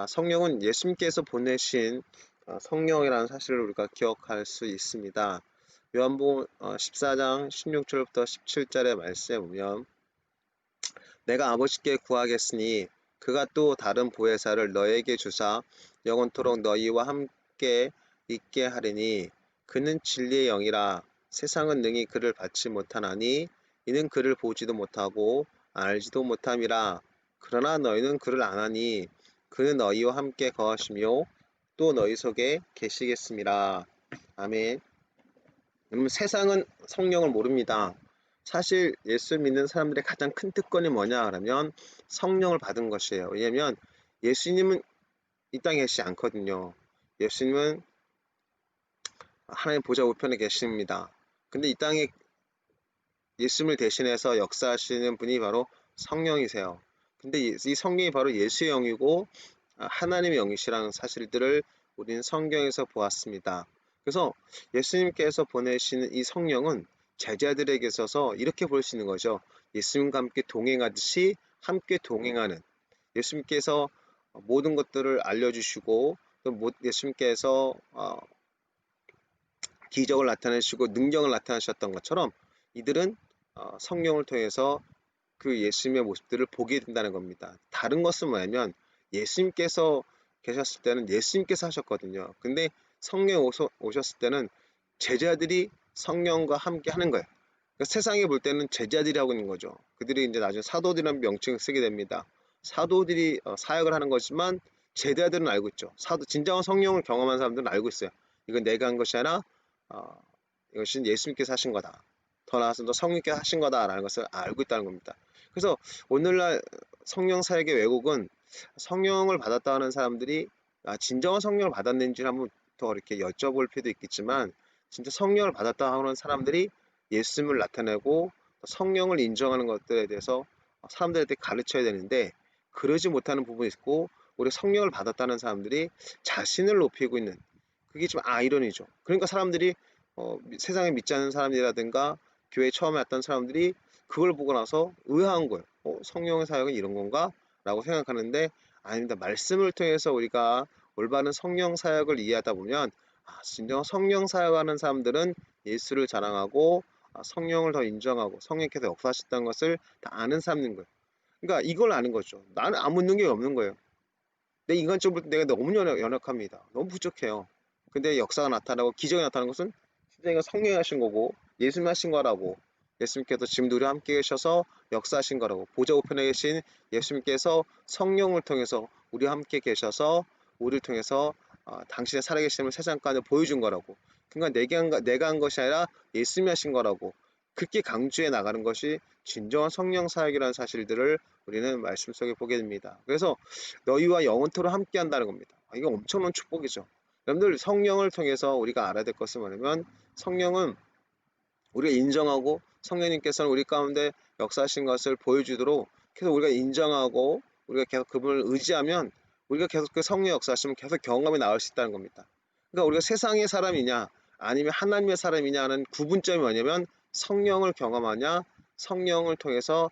성령은 예수님께서 보내신 성령이라는 사실을 우리가 기억할 수 있습니다. 요한복음 14장 16절부터 17절의 말씀에 보면 내가 아버지께 구하겠으니 그가 또 다른 보혜사를 너에게 주사 영원토록 너희와 함께 있게 하리니 그는 진리의 영이라. 세상은 능히 그를 받지 못하나니 이는 그를 보지도 못하고 알지도 못함이라. 그러나 너희는 그를 아나니 그는 너희와 함께 거하시며 또 너희 속에 계시겠습니다. 아멘. 그러면 세상은 성령을 모릅니다. 사실 예수 믿는 사람들의 가장 큰 특권이 뭐냐 하면 성령을 받은 것이에요. 왜냐하면 예수님은 이 땅에 계시지 않거든요. 예수님은 하나님 보좌 우편에 계십니다. 근데 이 땅에 예수님을 대신해서 역사하시는 분이 바로 성령이세요. 근데 이 성령이 바로 예수의 영이고 하나님의 영이시라는 사실들을 우리는 성경에서 보았습니다. 그래서 예수님께서 보내시는 이 성령은 제자들에게 있어서 이렇게 볼 수 있는 거죠. 예수님과 함께 동행하듯이 함께 동행하는, 예수님께서 모든 것들을 알려주시고 또 예수님께서 기적을 나타내시고 능력을 나타내셨던 것처럼 이들은 성령을 통해서 그 예수님의 모습들을 보게 된다는 겁니다. 다른 것은 뭐냐면 예수님께서 계셨을 때는 예수님께서 하셨거든요. 근데 성령 오셨을 때는 제자들이 성령과 함께 하는 거예요. 그러니까 세상에 볼 때는 제자들이 하고 있는 거죠. 그들이 이제 나중에 사도들이라는 명칭을 쓰게 됩니다. 사도들이 사역을 하는 거지만 제자들은 알고 있죠. 진정한 성령을 경험한 사람들은 알고 있어요. 이건 내가 한 것이 아니라 이것은 예수님께서 하신 거다. 더 나아가서 성령께서 하신 거다라는 것을 알고 있다는 겁니다. 그래서 오늘날 성령 사역의 왜곡은 성령을 받았다 하는 사람들이 진정한 성령을 받았는지 한번 더 이렇게 여쭤볼 필요도 있겠지만, 진짜 성령을 받았다 하는 사람들이 예수님을 나타내고 성령을 인정하는 것들에 대해서 사람들한테 가르쳐야 되는데 그러지 못하는 부분이 있고, 우리 성령을 받았다는 사람들이 자신을 높이고 있는, 그게 좀 아이러니죠. 그러니까 사람들이 세상에 믿지 않는 사람이라든가 교회에 처음에 왔던 사람들이 그걸 보고 나서 의아한 거예요. 성령의 사역은 이런 건가? 라고 생각하는데 아닙니다. 말씀을 통해서 우리가 올바른 성령 사역을 이해하다 보면 진정 성령 사역하는 사람들은 예수를 자랑하고 성령을 더 인정하고 성령께서 역사하셨다는 것을 다 아는 사람인 거예요. 그러니까 이걸 아는 거죠. 나는 아무 능력이 없는 거예요. 내 인간적으로 내가 너무 연약합니다. 너무 부족해요. 근데 역사가 나타나고 기적이 나타나는 것은 진짜 이거 성령이 하신 거고 예수님이 하신 거라고, 예수님께서 지금도 우리와 함께 계셔서 역사하신 거라고, 보좌 우편에 계신 예수님께서 성령을 통해서 우리와 함께 계셔서 우리를 통해서 당신의 살아계심을 세상까지 보여준 거라고, 그러니까 내가 한 것이 아니라 예수님이 하신 거라고 그렇게 강조해 나가는 것이 진정한 성령 사역이라는 사실들을 우리는 말씀 속에 보게 됩니다. 그래서 너희와 영원토록 함께 한다는 겁니다. 이거 엄청난 축복이죠. 여러분들, 성령을 통해서 우리가 알아야 될 것은 뭐냐면 성령은 우리가 인정하고 성령님께서는 우리 가운데 역사하신 것을 보여주도록 계속 우리가 인정하고 우리가 계속 그분을 의지하면 우리가 계속 그 성령 역사하시면 계속 경험이 나올 수 있다는 겁니다. 그러니까 우리가 세상의 사람이냐 아니면 하나님의 사람이냐 하는 구분점이 뭐냐면 성령을 경험하냐, 성령을 통해서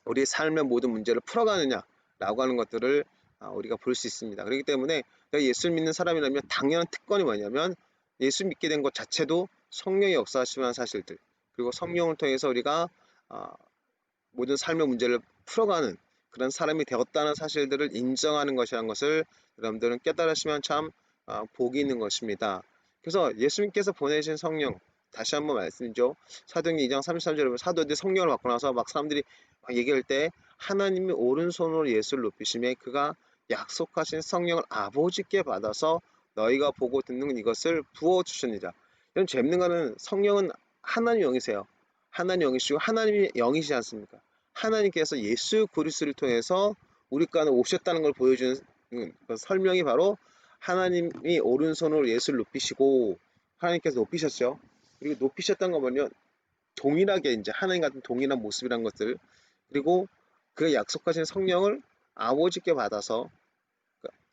우리의 삶의 모든 문제를 풀어가느냐 라고 하는 것들을 우리가 볼 수 있습니다. 그렇기 때문에 예수를 믿는 사람이라면 당연한 특권이 뭐냐면 예수 믿게 된 것 자체도 성령의 역사하시는 사실들, 그리고 성령을 통해서 우리가 모든 삶의 문제를 풀어가는 그런 사람이 되었다는 사실들을 인정하는 것이라는 것을 여러분들은 깨달으시면 참 복이 있는 것입니다. 그래서 예수님께서 보내신 성령, 다시 한번 말씀드리죠. 사도행전 2장 33절에 보면 사도들이 성령을 받고 나서 막 사람들이 막 얘기할 때 하나님이 오른손으로 예수를 높이심에 그가 약속하신 성령을 아버지께 받아서 너희가 보고 듣는 이것을 부어주시니라. 이런 재밌는 거는 성령은 하나님 영이세요. 하나님 영이시고 하나님이 영이시지 않습니까? 하나님께서 예수 그리스도를 통해서 우리 가운데 오셨다는 걸 보여주는 그 설명이 바로 하나님이 오른손으로 예수를 높이시고 하나님께서 높이셨죠. 그리고 높이셨던 거 보면 동일하게 이제 하나님 같은 동일한 모습이란 것들, 그리고 그 약속하신 성령을 아버지께 받아서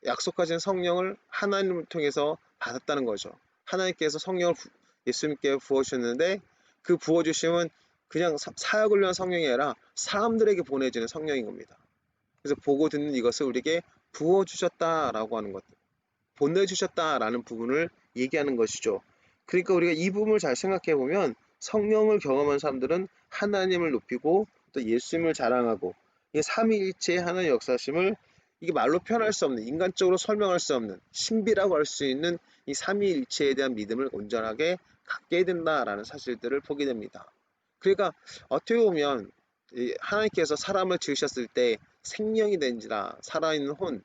약속하신 성령을 하나님을 통해서 받았다는 거죠. 하나님께서 성령을 예수님께 부어주셨는데 그 부어주심은 그냥 사역을 위한 성령이 아니라 사람들에게 보내지는 성령인 겁니다. 그래서 보고 듣는 이것을 우리에게 부어주셨다라고 하는 것, 보내주셨다라는 부분을 얘기하는 것이죠. 그러니까 우리가 이 부분을 잘 생각해 보면 성령을 경험한 사람들은 하나님을 높이고 또 예수님을 자랑하고 이 삼위일체의 하나님의 역사심을 이게 말로 표현할 수 없는, 인간적으로 설명할 수 없는, 신비라고 할 수 있는 이 삼위일체에 대한 믿음을 온전하게 갖게 된다라는 사실들을 보게 됩니다. 그러니까 어떻게 보면 하나님께서 사람을 지으셨을 때 생명이 된지라 살아있는 혼,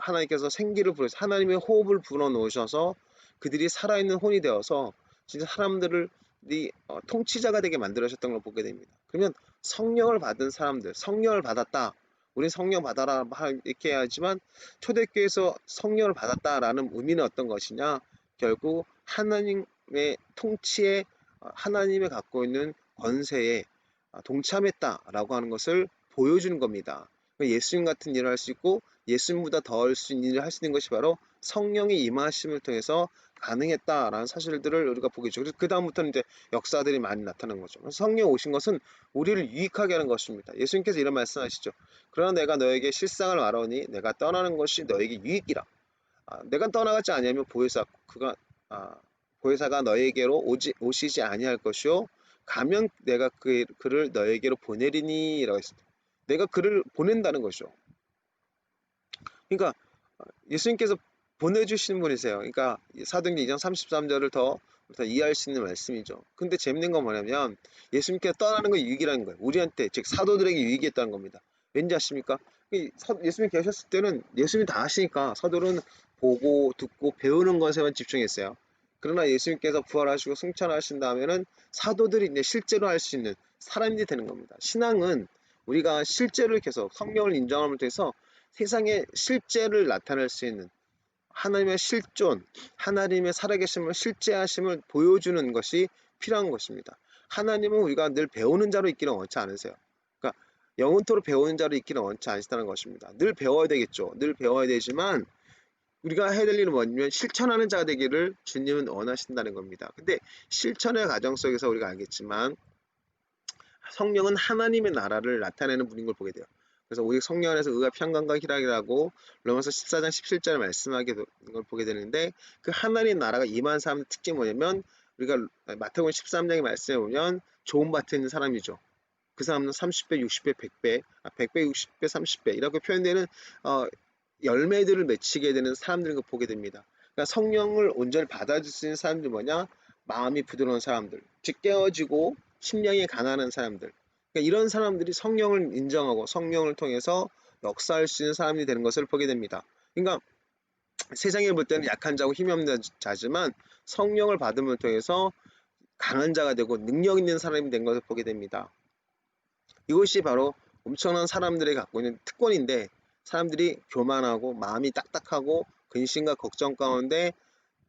하나님께서 생기를 불어 하나님의 호흡을 불어 넣으셔서 그들이 살아있는 혼이 되어서 진짜 사람들을 통치자가 되게 만들어셨던 걸 보게 됩니다. 그러면 성령을 받은 사람들, 성령을 받았다. 우리 성령 받아라 이렇게 하지만 초대교회에서 성령을 받았다라는 의미는 어떤 것이냐? 결국 하나님의 통치에 하나님이 갖고 있는 권세에 동참했다라고 하는 것을 보여주는 겁니다. 예수님 같은 일을 할 수 있고 예수님보다 더 할 수 있는 일을 할 수 있는 것이 바로 성령의 임하심을 통해서 가능했다라는 사실들을 우리가 보게 되죠. 그 다음부터는 이제 역사들이 많이 나타나는 거죠. 성령 오신 것은 우리를 유익하게 하는 것입니다. 예수님께서 이런 말씀하시죠. 그러나 내가 너에게 실상을 말하오니 내가 떠나는 것이 너에게 유익이라. 내가 떠나가지 아니하면 보혜사가 너에게로 오시지 아니할 것이요 가면 내가 그를 너에게로 보내리니 라고 했습니다. 내가 그를 보낸다는 것이죠. 그러니까 예수님께서 보내주시는 분이세요. 그러니까 사도행전 2장 33절을 더 이해할 수 있는 말씀이죠. 근데 재밌는 건 뭐냐면 예수님께서 떠나는 건 유익이라는 거예요. 우리한테 즉 사도들에게 유익이었다는 겁니다. 왠지 아십니까? 예수님이 계셨을 때는 예수님이 다 하시니까 사도는 보고 듣고 배우는 것에만 집중했어요. 그러나 예수님께서 부활하시고 승천하신 다음에는 사도들이 이제 실제로 할 수 있는 사람이 되는 겁니다. 신앙은 우리가 실제를 계속 성령을 인정함을 통해서 세상에 실제를 나타낼 수 있는 하나님의 실존, 하나님의 살아계심을 실제하심을 보여주는 것이 필요한 것입니다. 하나님은 우리가 늘 배우는 자로 있기를 원치 않으세요. 그러니까 영원토록 배우는 자로 있기를 원치 않으시다는 것입니다. 늘 배워야 되겠죠. 늘 배워야 되지만 우리가 해야 될 일은 뭐냐면 실천하는 자가 되기를 주님은 원하신다는 겁니다. 근데 실천의 과정 속에서 우리가 알겠지만 성령은 하나님의 나라를 나타내는 분인 걸 보게 돼요. 그래서 오직 성령 안에서 의와 평강과 희락이라고 로마서 14장 17절에 말씀하게 되는 걸 보게 되는데 그 하나님 나라가 임한 사람의 특징이 뭐냐면 우리가 마태복음 13장에 말씀해 보면 좋은 밭에 있는 사람이죠. 그 사람은 30배, 60배, 100배, 100배, 60배, 30배 이렇게 표현되는 열매들을 맺히게 되는 사람들을 보게 됩니다. 그러니까 성령을 온전히 받아줄 수 있는 사람들이 뭐냐? 마음이 부드러운 사람들, 즉 깨어지고 심령이 가난한 사람들. 그러니까 이런 사람들이 성령을 인정하고 성령을 통해서 역사할 수 있는 사람이 되는 것을 보게 됩니다. 그러니까 세상에 볼 때는 약한 자고 힘이 없는 자지만 성령을 받음을 통해서 강한 자가 되고 능력 있는 사람이 된 것을 보게 됩니다. 이것이 바로 엄청난 사람들이 갖고 있는 특권인데 사람들이 교만하고 마음이 딱딱하고 근심과 걱정 가운데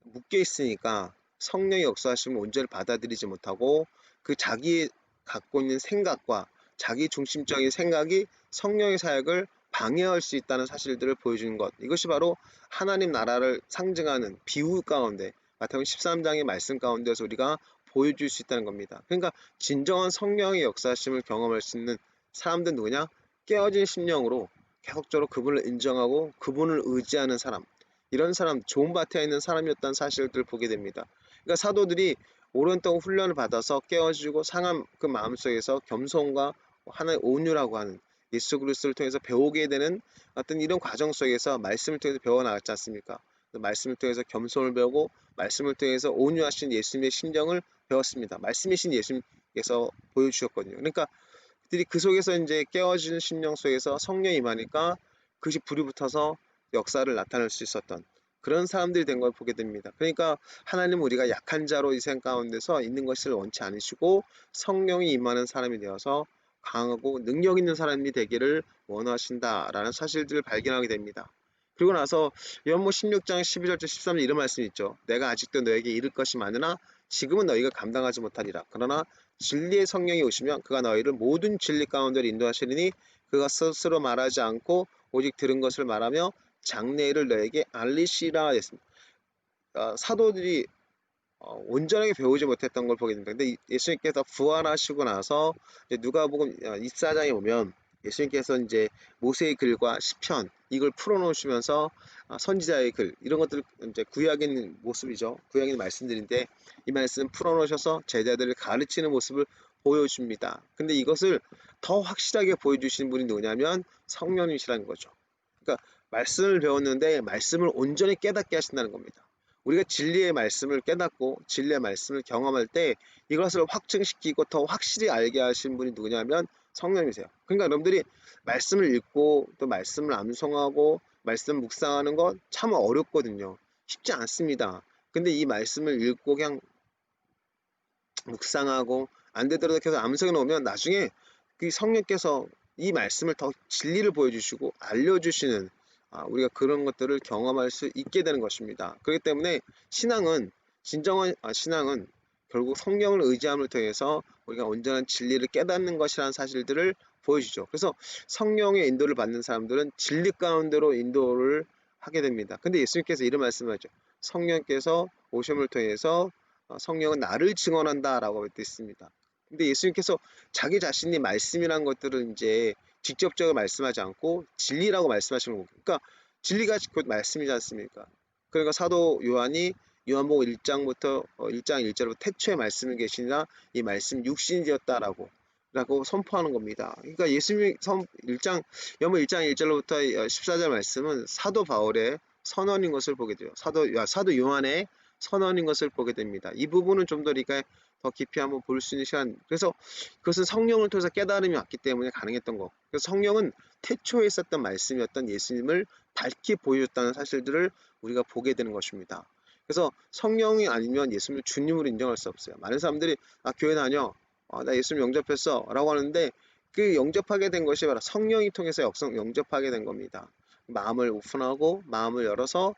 묶여 있으니까 성령의 역사하심을 온전히 받아들이지 못하고 그 자기 갖고 있는 생각과 자기 중심적인 생각이 성령의 사역을 방해할 수 있다는 사실들을 보여주는 것. 이것이 바로 하나님 나라를 상징하는 비유 가운데 마태복음 13장의 말씀 가운데서 우리가 보여줄 수 있다는 겁니다. 그러니까 진정한 성령의 역사심을 경험할 수 있는 사람들은 누구냐? 깨어진 심령으로 계속적으로 그분을 인정하고 그분을 의지하는 사람. 이런 사람, 좋은 밭에 있는 사람이었다는 사실들을 보게 됩니다. 그러니까 사도들이 오랜동안 훈련을 받아서 깨어지고 상한 그 마음속에서 겸손과 하나의 온유라고 하는 예수 그리스도를 통해서 배우게 되는 어떤 이런 과정 속에서 말씀을 통해서 배워나갔지 않습니까? 말씀을 통해서 겸손을 배우고 말씀을 통해서 온유하신 예수님의 심정을 배웠습니다. 말씀이신 예수님께서 보여주셨거든요. 그러니까 그들이 그 속에서 이제 깨어지는 심령 속에서 성령이 임하니까 그것이 불이 붙어서 역사를 나타낼 수 있었던 그런 사람들이 된 걸 보게 됩니다. 그러니까 하나님은 우리가 약한 자로 이 세상 가운데서 있는 것을 원치 않으시고 성령이 임하는 사람이 되어서 강하고 능력 있는 사람이 되기를 원하신다라는 사실들을 발견하게 됩니다. 그리고 나서 요한복음 16장 12절부터 13절 이런 말씀이 있죠. 내가 아직도 너에게 이를 것이 많으나 지금은 너희가 감당하지 못하리라. 그러나 진리의 성령이 오시면 그가 너희를 모든 진리 가운데로 인도하시리니 그가 스스로 말하지 않고 오직 들은 것을 말하며 장래일을 너에게 알리시라 했습니다. 사도들이 온전하게 배우지 못했던 걸 보게 됩니다. 근데 예수님께서 부활하시고 나서 누가복음 24장에 보면 예수님께서 이제 모세의 글과 시편 이걸 풀어놓으시면서 선지자의 글 이런 것들 이제 구약에 있는 모습이죠. 구약에 있는 말씀들인데 이 말씀 풀어놓으셔서 제자들을 가르치는 모습을 보여줍니다. 근데 이것을 더 확실하게 보여주시는 분이 누구냐면 성령님이시라는 거죠. 그러니까 말씀을 배웠는데 말씀을 온전히 깨닫게 하신다는 겁니다. 우리가 진리의 말씀을 깨닫고 진리의 말씀을 경험할 때 이것을 확증시키고 더 확실히 알게 하신 분이 누구냐면 성령이세요. 그러니까 여러분들이 말씀을 읽고 또 말씀을 암송하고 말씀 묵상하는 건 참 어렵거든요. 쉽지 않습니다. 근데 이 말씀을 읽고 그냥 묵상하고 안 되더라도 계속 암송해 놓으면 나중에 그 성령께서 이 말씀을 더 진리를 보여주시고 알려주시는 우리가 그런 것들을 경험할 수 있게 되는 것입니다. 그렇기 때문에 신앙은 진정한 신앙은 결국 성령을 의지함을 통해서 우리가 온전한 진리를 깨닫는 것이라는 사실들을 보여주죠. 그래서 성령의 인도를 받는 사람들은 진리 가운데로 인도를 하게 됩니다. 근데 예수님께서 이런 말씀을 하죠. 성령께서 오심을 통해서 성령은 나를 증언한다 라고 했습니다. 근데 예수님께서 자기 자신이 말씀이란 것들을 이제 직접적으로 말씀하지 않고 진리라고 말씀하시는 거고, 그러니까 진리가 곧 말씀이지 않습니까? 그러니까 사도 요한이 요한복음 1장부터 1장 1절부터 태초에 말씀이 계시니라 이 말씀 육신이 되었다라고 선포하는 겁니다. 그러니까 예수님이 1장 요한복음 1장 1절부터 14절 말씀은 사도 바울의 선언인 것을 보게 돼요. 사도 요한의 선언인 것을 보게 됩니다. 이 부분은 좀 더 우리가 더 깊이 한번 볼 수 있는 시간. 그래서 그것은 성령을 통해서 깨달음이 왔기 때문에 가능했던 거. 그래서 성령은 태초에 있었던 말씀이었던 예수님을 밝히 보여줬다는 사실들을 우리가 보게 되는 것입니다. 그래서 성령이 아니면 예수님을 주님으로 인정할 수 없어요. 많은 사람들이 교회 다녀, 나 예수님 영접했어 라고 하는데 그 영접하게 된 것이 바로 성령이 통해서 영접하게 된 겁니다. 마음을 오픈하고 마음을 열어서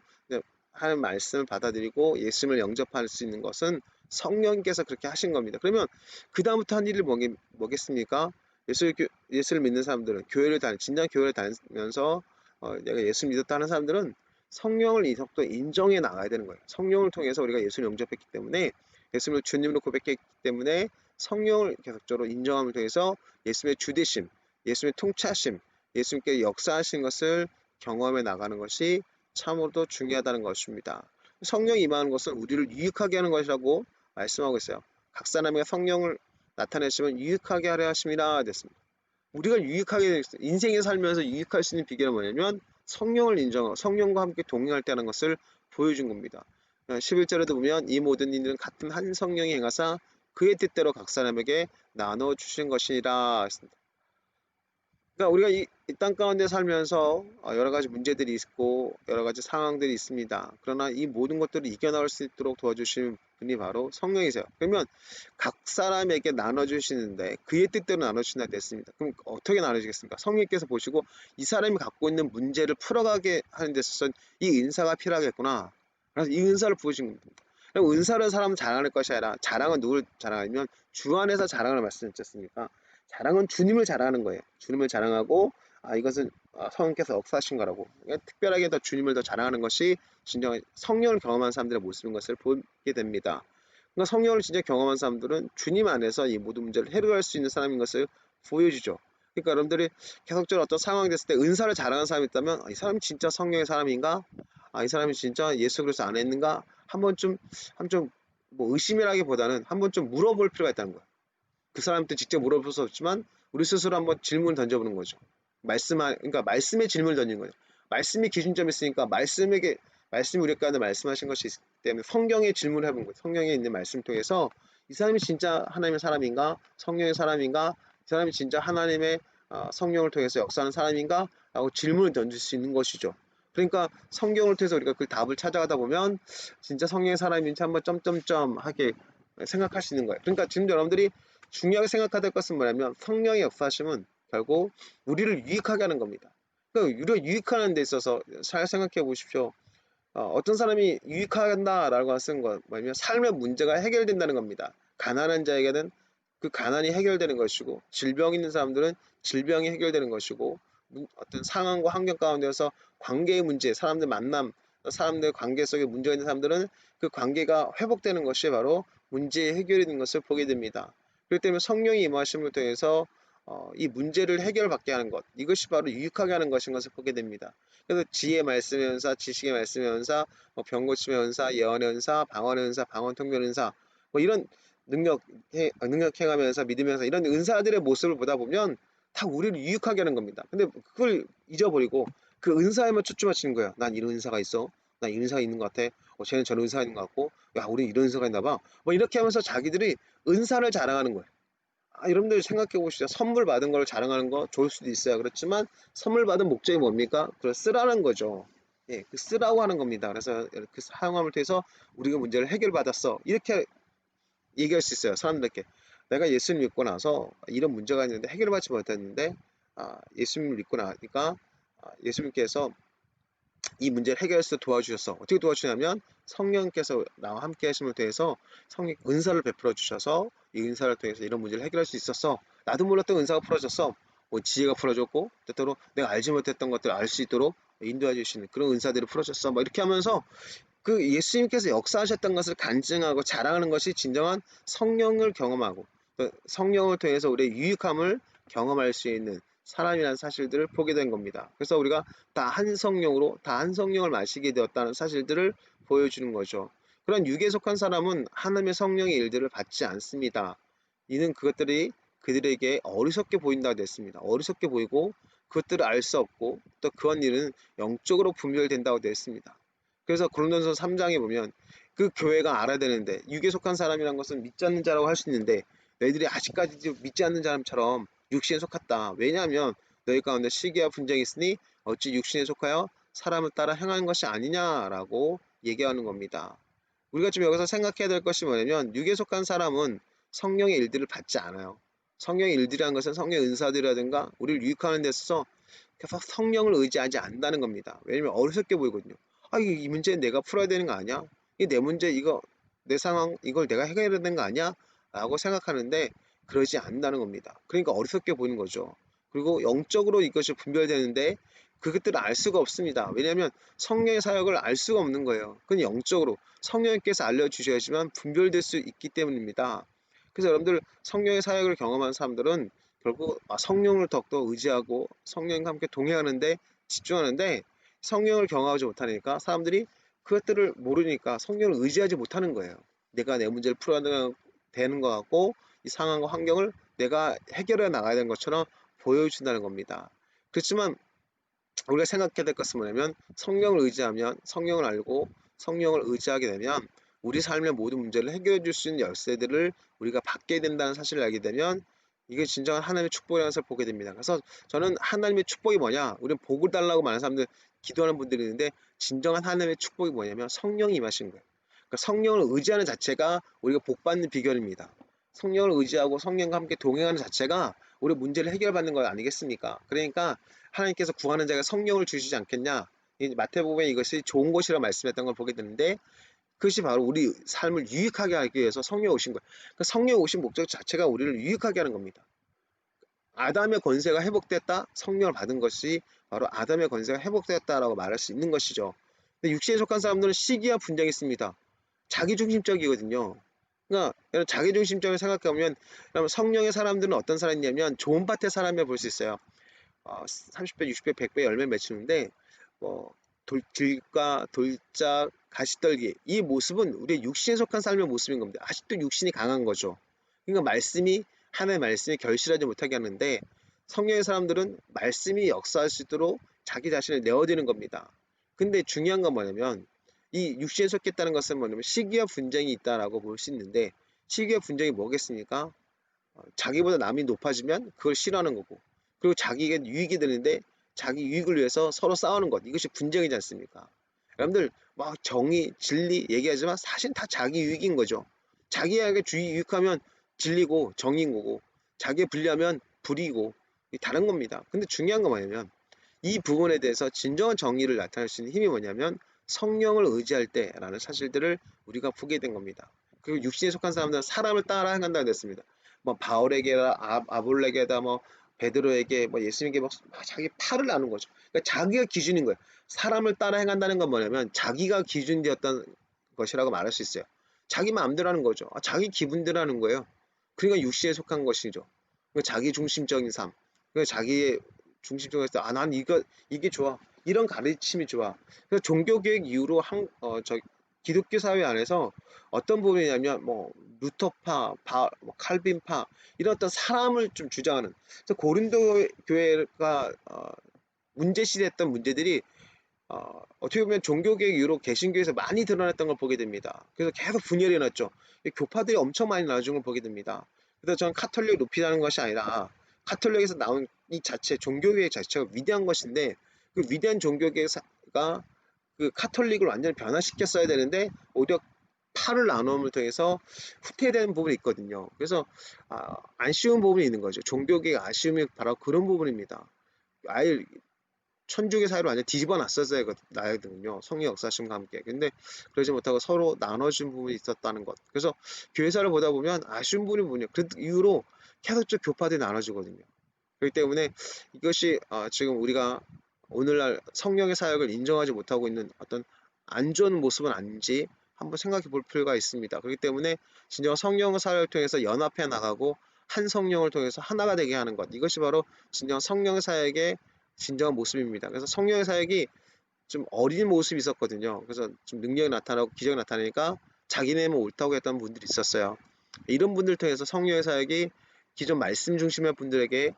하는 말씀을 받아들이고 예수님을 영접할 수 있는 것은 성령께서 그렇게 하신 겁니다. 그러면 그 다음부터 한 일이 뭐겠습니까? 예수를 믿는 사람들은 진정 교회를 다니면서 내가 예수 믿었다 하는 사람들은 성령을 이석도 인정해 나가야 되는 거예요. 성령을 통해서 우리가 예수를 영접했기 때문에 예수님을 주님으로 고백했기 때문에 성령을 계속적으로 인정함을 통해서 예수님의 주되심, 예수님의 통치하심, 예수님께 역사하신 것을 경험해 나가는 것이 참으로도 중요하다는 것입니다. 성령이 임하는 것은 우리를 유익하게 하는 것이라고 말씀하고 있어요. 각 사람에게 성령을 나타내시면 유익하게 하려 하심이라 됐습니다. 우리가 유익하게 인생에 살면서 유익할 수 있는 비결은 뭐냐면 성령을 인정하고 성령과 함께 동행할 때라는 것을 보여준 겁니다. 11절에도 보면 이 모든 일은 같은 한 성령이 행하사 그의 뜻대로 각 사람에게 나눠 주신 것이라 했습니다. 그러니까 우리가 이 땅 가운데 살면서 여러 가지 문제들이 있고 여러 가지 상황들이 있습니다. 그러나 이 모든 것들을 이겨나갈 수 있도록 도와주신 분이 바로 성령이세요. 그러면 각 사람에게 나눠주시는데 그의 뜻대로 나눠주신다 됐습니다. 그럼 어떻게 나눠주겠습니까? 성령께서 보시고 이 사람이 갖고 있는 문제를 풀어가게 하는 데 있어서 이 은사가 필요하겠구나. 그래서 이 은사를 부으신 겁니다. 그럼 은사를 사람은 자랑할 것이 아니라 자랑은 누구를 자랑하냐면 주 안에서 자랑을 말씀드렸지 않습니까? 자랑은 주님을 자랑하는 거예요. 주님을 자랑하고 이것은 성령께서 역사하신 거라고. 그러니까 특별하게 더 주님을 더 자랑하는 것이 진정한 성령을 경험한 사람들의 모습인 것을 보게 됩니다. 그러니까 성령을 진짜 경험한 사람들은 주님 안에서 이 모든 문제를 해결할 수 있는 사람인 것을 보여주죠. 그러니까 여러분들이 계속적으로 어떤 상황이 됐을 때 은사를 자랑하는 사람이 있다면 이 사람이 진짜 성령의 사람인가? 이 사람이 진짜 예수 그리스도 안에 있는가? 한 번쯤 뭐 의심이라기보다는 한 번쯤 물어볼 필요가 있다는 거예요. 그 사람한테 직접 물어볼 수 없지만 우리 스스로 한번 질문 던져보는 거죠. 그러니까 말씀의 질문을 던지는 거죠. 말씀이 기준점이 있으니까 말씀이 우리 가운데 말씀하신 것이 있기 때문에 성경의 질문을 해본 거예요. 성경에 있는 말씀 통해서 이 사람이 진짜 하나님의 사람인가? 성령의 사람인가? 이 사람이 진짜 하나님의 성령을 통해서 역사하는 사람인가? 라고 질문을 던질 수 있는 것이죠. 그러니까 성경을 통해서 우리가 그 답을 찾아가다 보면 진짜 성령의 사람인지 한번 점점점 하게 생각할 수 있는 거예요. 그러니까 지금 여러분들이 중요하게 생각해야 될 것은 뭐냐면 성령의 역사심은 결국 우리를 유익하게 하는 겁니다. 그러니까 우리가 유익하는 데 있어서 잘 생각해 보십시오. 어떤 사람이 유익한다라고 쓰는 건 뭐냐면 삶의 문제가 해결된다는 겁니다. 가난한 자에게는 그 가난이 해결되는 것이고 질병 있는 사람들은 질병이 해결되는 것이고 어떤 상황과 환경 가운데서 관계의 문제, 사람들 만남, 사람들 관계 속에 문제가 있는 사람들은 그 관계가 회복되는 것이 바로 문제의 해결이 되는 것을 보게 됩니다. 그렇기 때문에 성령이 임하심을 통해서 이 문제를 해결받게 하는 것, 이것이 바로 유익하게 하는 것인 것을 보게 됩니다. 그래서 지혜 말씀의 은사, 지식의 말씀의 은사, 병고침의 은사, 예언의 은사, 방언의 은사, 방언통변 은사, 이런 능력 행함의 은사, 믿음의 은사, 이런 은사들의 모습을 보다 보면 다 우리를 유익하게 하는 겁니다. 근데 그걸 잊어버리고 그 은사에만 초점 맞추는 거야. 난 이런 은사가 있어. 난 이런 은사가 있는 것 같아. 쟤는 저런 은사가 있는 것 같고, 야, 우리 이런 은사가 있나 봐. 이렇게 하면서 자기들이 은사를 자랑하는 거예요. 여러분들 생각해 보시죠. 선물 받은 걸 자랑하는 거 좋을 수도 있어요. 그렇지만 선물 받은 목적이 뭡니까? 그걸 쓰라는 거죠. 예, 그 쓰라고 하는 겁니다. 그래서 그 사용함을 통해서 우리가 문제를 해결받았어. 이렇게 얘기할 수 있어요. 사람들께. 내가 예수님 믿고 나서 이런 문제가 있는데 해결받지 못했는데 예수님을 믿고 나니까 예수님께서 이 문제를 해결해서 도와주셨어. 어떻게 도와주냐면 성령께서 나와 함께 하심을 통해서 성령 은사를 베풀어 주셔서 이 은사를 통해서 이런 문제를 해결할 수 있었어. 나도 몰랐던 은사가 풀어졌어. 지혜가 풀어졌고 때때로 내가 알지 못했던 것들을 알 수 있도록 인도해 주시는 그런 은사들을 풀어줬어. 이렇게 하면서 그 예수님께서 역사하셨던 것을 간증하고 자랑하는 것이 진정한 성령을 경험하고 또 성령을 통해서 우리의 유익함을 경험할 수 있는 사람이라는 사실들을 보게 된 겁니다. 그래서 우리가 다 한 성령으로 다 한 성령을 마시게 되었다는 사실들을 보여주는 거죠. 그런 육에 속한 사람은 하나님의 성령의 일들을 받지 않습니다. 이는 그것들이 그들에게 어리석게 보인다고 됐습니다. 어리석게 보이고 그것들을 알 수 없고 또 그런 일은 영적으로 분별된다고 됐습니다. 그래서 고린도전서 3장에 보면 그 교회가 알아야 되는데 육에 속한 사람이란 것은 믿지 않는 자라고 할 수 있는데 너희들이 아직까지 믿지 않는 사람처럼 육신에 속았다. 왜냐하면 너희 가운데 시기와 분쟁이 있으니 어찌 육신에 속하여 사람을 따라 행하는 것이 아니냐라고 얘기하는 겁니다. 우리가 좀 여기서 생각해야 될 것이 뭐냐면 육에 속한 사람은 성령의 일들을 받지 않아요. 성령의 일들이라는 것은 성령의 은사들이라든가 우리를 유익하는 데 있어서 계속 성령을 의지하지 않는다는 겁니다. 왜냐면 어리석게 보이거든요. 이 문제는 내가 풀어야 되는 거 아니야? 이 내 문제 이거 내 상황 이걸 내가 해결해야 되는 거 아니야? 라고 생각하는데 그러지 않는다는 겁니다. 그러니까 어리석게 보이는 거죠. 그리고 영적으로 이것이 분별되는데 그것들을 알 수가 없습니다. 왜냐하면 성령의 사역을 알 수가 없는 거예요. 그건 영적으로 성령께서 알려주셔야지만 분별될 수 있기 때문입니다. 그래서 여러분들 성령의 사역을 경험한 사람들은 결국 성령을 더욱더 의지하고 성령과 함께 동행하는데 집중하는데 성령을 경험하지 못하니까 사람들이 그것들을 모르니까 성령을 의지하지 못하는 거예요. 내가 내 문제를 풀어야 되는 것 같고 이 상황과 환경을 내가 해결해 나가야 되는 것처럼 보여준다는 겁니다. 그렇지만 우리가 생각해야 될 것은 뭐냐면 성령을 의지하면 성령을 알고 성령을 의지하게 되면 우리 삶의 모든 문제를 해결해 줄 수 있는 열쇠들을 우리가 받게 된다는 사실을 알게 되면 이게 진정한 하나님의 축복이라는 것을 보게 됩니다. 그래서 저는 하나님의 축복이 뭐냐? 우리는 복을 달라고 많은 사람들 기도하는 분들이 있는데 진정한 하나님의 축복이 뭐냐면 성령이 임하신 거예요. 그러니까 성령을 의지하는 자체가 우리가 복받는 비결입니다. 성령을 의지하고 성령과 함께 동행하는 자체가 우리 문제를 해결받는 것 아니겠습니까? 그러니까 하나님께서 구하는 자가 성령을 주시지 않겠냐? 마태복음에 이것이 좋은 것이라 말씀했던 걸 보게 되는데 그것이 바로 우리 삶을 유익하게 하기 위해서 성령이 오신 거예요. 그러니까 성령이 오신 목적 자체가 우리를 유익하게 하는 겁니다. 아담의 권세가 회복됐다? 성령을 받은 것이 바로 아담의 권세가 회복됐다라고 말할 수 있는 것이죠. 근데 육신에 속한 사람들은 시기와 분쟁이 있습니다. 자기중심적이거든요. 그러니까 자기중심적으로 생각해보면 성령의 사람들은 어떤 사람이냐면 좋은 밭의 사람이라 볼 수 있어요. 30배, 60배, 100배 열매 맺히는데 들과 돌짝, 가시떨기 이 모습은 우리의 육신에 속한 삶의 모습인 겁니다. 아직도 육신이 강한 거죠. 그러니까 하나의 말씀이 결실하지 못하게 하는데 성령의 사람들은 말씀이 역사할 수 있도록 자기 자신을 내어드리는 겁니다. 근데 중요한 건 뭐냐면 이 육신에 속했다는 것은 뭐냐면 시기와 분쟁이 있다라고 볼 수 있는데 시기와 분쟁이 뭐겠습니까? 자기보다 남이 높아지면 그걸 싫어하는 거고 그리고 자기에게 유익이 되는데 자기 유익을 위해서 서로 싸우는 것 이것이 분쟁이지 않습니까? 여러분들 막 정의, 진리 얘기하지만 사실 다 자기 유익인 거죠. 자기에게 유익하면 진리고 정의인 거고 자기에 불리하면 불이고 다른 겁니다. 근데 중요한 건 뭐냐면 이 부분에 대해서 진정한 정의를 나타낼 수 있는 힘이 뭐냐면 성령을 의지할 때라는 사실들을 우리가 보게 된 겁니다. 그리고 육신에 속한 사람들은 사람을 따라 행한다고 했습니다. 바울에게나 아볼에게다 베드로에게 예수님에게 자기 팔을 나눈 거죠. 그러니까 자기가 기준인 거예요. 사람을 따라 행한다는 건 뭐냐면 자기가 기준되었던 것이라고 말할 수 있어요. 자기 마음대로 하는 거죠. 자기 기분대로 하는 거예요. 그러니까 육신에 속한 것이죠. 그 자기 중심적인 삶, 그 자기의 중심적에서 난 이게 좋아, 이런 가르침이 좋아. 그래서 종교개혁 이후로 기독교 사회 안에서 어떤 부분이냐면 뭐 루터파, 뭐 칼빈파 이런 어떤 사람을 좀 주장하는. 그래서 고린도 교회가 문제시됐던 문제들이 어떻게 보면 종교개혁 이후로 개신교에서 많이 드러났던 걸 보게 됩니다. 그래서 계속 분열이 났죠. 교파들이 엄청 많이 나눠준 걸 보게 됩니다. 그래서 저는 카톨릭을 높이자는 것이 아니라 카톨릭에서 나온 이 자체 종교개혁 자체가 위대한 것인데 그 위대한 종교개혁가 그 카톨릭을 완전히 변화시켰어야 되는데 오히려 파를 나눔을 통해서 후퇴되는 부분이 있거든요. 그래서 아쉬운 부분이 있는 거죠. 종교개혁 아쉬움이 바로 그런 부분입니다. 아예 천주교 사회로 완전 뒤집어 놨었어야 나거든요. 성의 역사심과 함께. 근데 그러지 못하고 서로 나눠준 부분이 있었다는 것. 그래서 교회사를 보다 보면 아쉬운 부분이 뭐냐. 그 이후로 계속적 교파들이 나눠지거든요. 그렇기 때문에 이것이 지금 우리가 오늘날 성령의 사역을 인정하지 못하고 있는 어떤 안 좋은 모습은 아닌지 한번 생각해 볼 필요가 있습니다. 그렇기 때문에 진정 성령의 사역을 통해서 연합해 나가고 한 성령을 통해서 하나가 되게 하는 것. 이것이 바로 진정 성령의 사역의 진정한 모습입니다. 그래서 성령의 사역이 좀 어린 모습이 있었거든요. 그래서 좀 능력이 나타나고 기적이 나타나니까 자기네만 옳다고 했던 분들이 있었어요. 이런 분들 통해서 성령의 사역이 기존 말씀 중심의 분들에게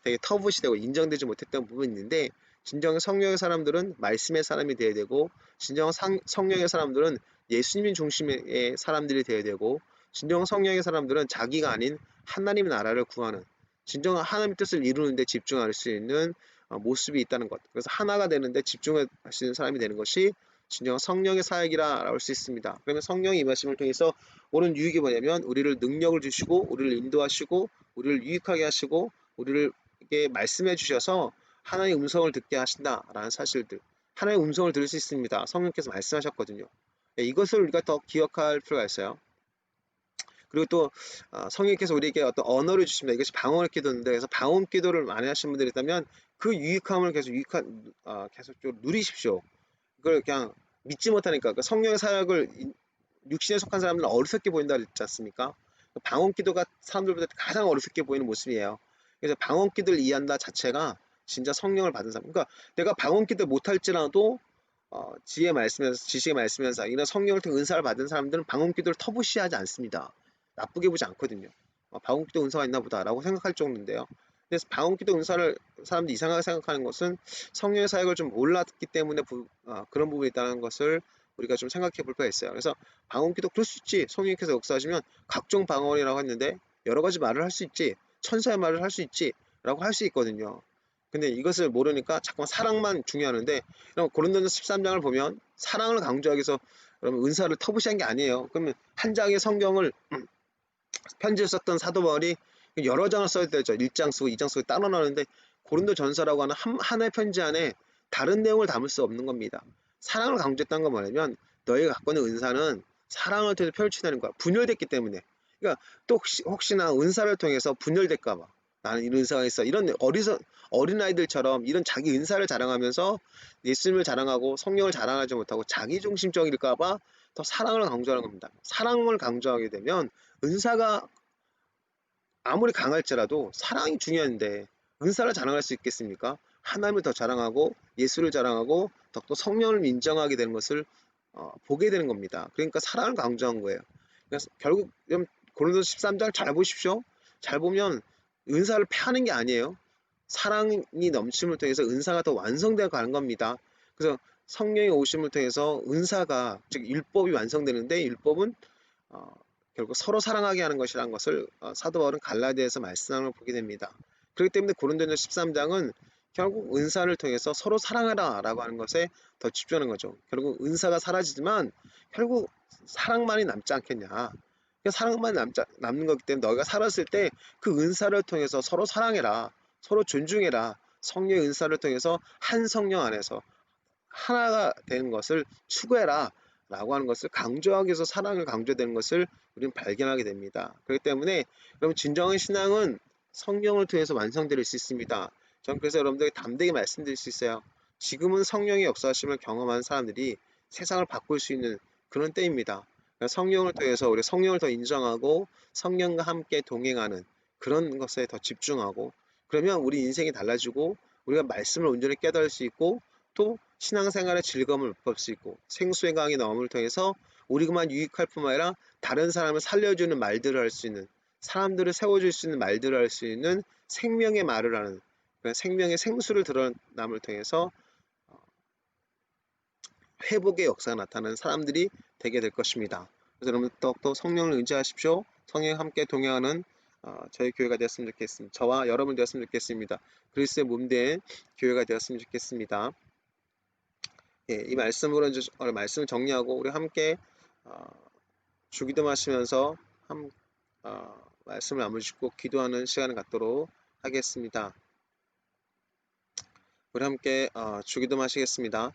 되게 터부시되고 인정되지 못했던 부분이 있는데 진정 성령의 사람들은 말씀의 사람이 되어야 되고 진정 성령의 사람들은 예수님 중심의 사람들이 되어야 되고 진정 성령의 사람들은 자기가 아닌 하나님의 나라를 구하는 진정 하나님의 뜻을 이루는 데 집중할 수 있는 모습이 있다는 것. 그래서 하나가 되는데 집중할 수 있는 사람이 되는 것이 진정 성령의 사역이라 할 수 있습니다. 그러면 성령의 임하심을 통해서 오는 유익이 뭐냐면 우리를 능력을 주시고 우리를 인도하시고 우리를 유익하게 하시고 우리에게 말씀해 주셔서 하나님의 음성을 듣게 하신다라는 사실들. 하나님의 음성을 들을 수 있습니다. 성령께서 말씀하셨거든요. 이것을 우리가 더 기억할 필요가 있어요. 그리고 또 성령께서 우리에게 어떤 언어를 주십니다. 이것이 방언의 기도인데 그래서 방언 기도를 많이 하신 분들이 있다면 그 유익함을 계속 계속 좀 누리십시오. 그걸 그냥 믿지 못하니까 그 성령의 사역을 육신에 속한 사람들은 어리석게 보인다 그랬지 않습니까? 방언 기도가 사람들보다 가장 어리석게 보이는 모습이에요. 그래서 방언 기도를 이해한다 자체가 진짜 성령을 받은 사람. 그러니까 내가 방언 기도 못할지라도 지혜 말씀에서 지식의 말씀에서 이런 성령을 통해 은사를 받은 사람들은 방언 기도를 터부시하지 않습니다. 나쁘게 보지 않거든요. 방언 기도 은사가 있나 보다라고 생각할 정도인데요. 그래서 방언 기도 은사를 사람들이 이상하게 생각하는 것은 성령의 사역을 좀 몰랐기 때문에 그런 부분이 있다는 것을 우리가 좀 생각해 볼 필요가 있어요. 그래서 방언 기도 그럴 수 있지. 성령께서 역사하시면 각종 방언이라고 했는데 여러 가지 말을 할 수 있지. 천사의 말을 할 수 있지. 라고 할 수 있거든요. 근데 이것을 모르니까 자꾸만 사랑만 중요하는데 고린도전서 13장을 보면 사랑을 강조하기 위해서 여러분 은사를 터부시한 게 아니에요. 그러면 한 장의 성경을 편지를 썼던 사도 바울이 여러 장을 써야 되죠. 1장 쓰고 2장 쓰고 따로 나오는데 고린도 전서라고 하는 하나의 편지 안에 다른 내용을 담을 수 없는 겁니다. 사랑을 강조했다는 건 뭐냐면 너희가 갖고 있는 은사는 사랑을 통해서 펼쳐내는 거야. 분열됐기 때문에. 그러니까 또 혹시나 은사를 통해서 분열될까 봐. 나는 이런 은사가 있어. 이런 어린아이들처럼 이런 자기 은사를 자랑하면서 예수님을 자랑하고 성령을 자랑하지 못하고 자기중심적일까 봐 더 사랑을 강조하는 겁니다. 사랑을 강조하게 되면 은사가 아무리 강할지라도 사랑이 중요한데 은사를 자랑할 수 있겠습니까? 하나님을 더 자랑하고 예수를 자랑하고 더 성령을 인정하게 되는 것을 보게 되는 겁니다. 그러니까 사랑을 강조한 거예요. 그래서 결국 고린도서 13장 잘 보십시오. 잘 보면 은사를 패하는 게 아니에요. 사랑이 넘침을 통해서 은사가 더 완성되어 가는 겁니다. 그래서 성령의 오심을 통해서 은사가 즉 율법이 완성되는데 율법은 어, 결국 서로 사랑하게 하는 것이라는 것을 사도 바울은 갈라디아에서 말씀하는 걸 보게 됩니다. 그렇기 때문에 고린도전서 13장은 결국 은사를 통해서 서로 사랑하라 라고 하는 것에 더 집중하는 거죠. 결국 은사가 사라지지만 결국 사랑만이 남지 않겠냐. 사랑만 남는 거기 때문에 너희가 살았을 때 그 은사를 통해서 서로 사랑해라. 서로 존중해라. 성령의 은사를 통해서 한 성령 안에서 하나가 되는 것을 추구해라 라고 하는 것을 강조하기 위해서 사랑을 강조되는 것을 우리는 발견하게 됩니다. 그렇기 때문에 여러분 진정한 신앙은 성령을 통해서 완성될 수 있습니다. 저는 그래서 여러분들에게 담대히 말씀드릴 수 있어요. 지금은 성령의 역사하심을 경험한 사람들이 세상을 바꿀 수 있는 그런 때입니다. 성령을 통해서 우리 성령을 더 인정하고 성령과 함께 동행하는 그런 것에 더 집중하고, 그러면 우리 인생이 달라지고 우리가 말씀을 온전히 깨달을 수 있고 또 신앙생활의 즐거움을 맛볼 수 있고 생수의 강의 나옴을 통해서 우리만 유익할 뿐만 아니라 다른 사람을 살려주는 말들을 할 수 있는, 사람들을 세워줄 수 있는 말들을 할 수 있는 생명의 말을 하는, 생명의 생수를 드러남을 통해서 회복의 역사가 나타나는 사람들이 되게 될 것입니다. 그래서 여러분 더욱더 성령을 의지하십시오. 성령 함께 동행하는 저희 교회가 되었으면 좋겠습니다. 저와 여러분 되었으면 좋겠습니다. 그리스도의 몸된 교회가 되었으면 좋겠습니다. 예, 이 말씀으로 오늘 말씀을 정리하고 우리 함께 어, 주기도마시면서 말씀을 나누고 싶고 기도하는 시간을 갖도록 하겠습니다. 우리 함께 주기도마시겠습니다.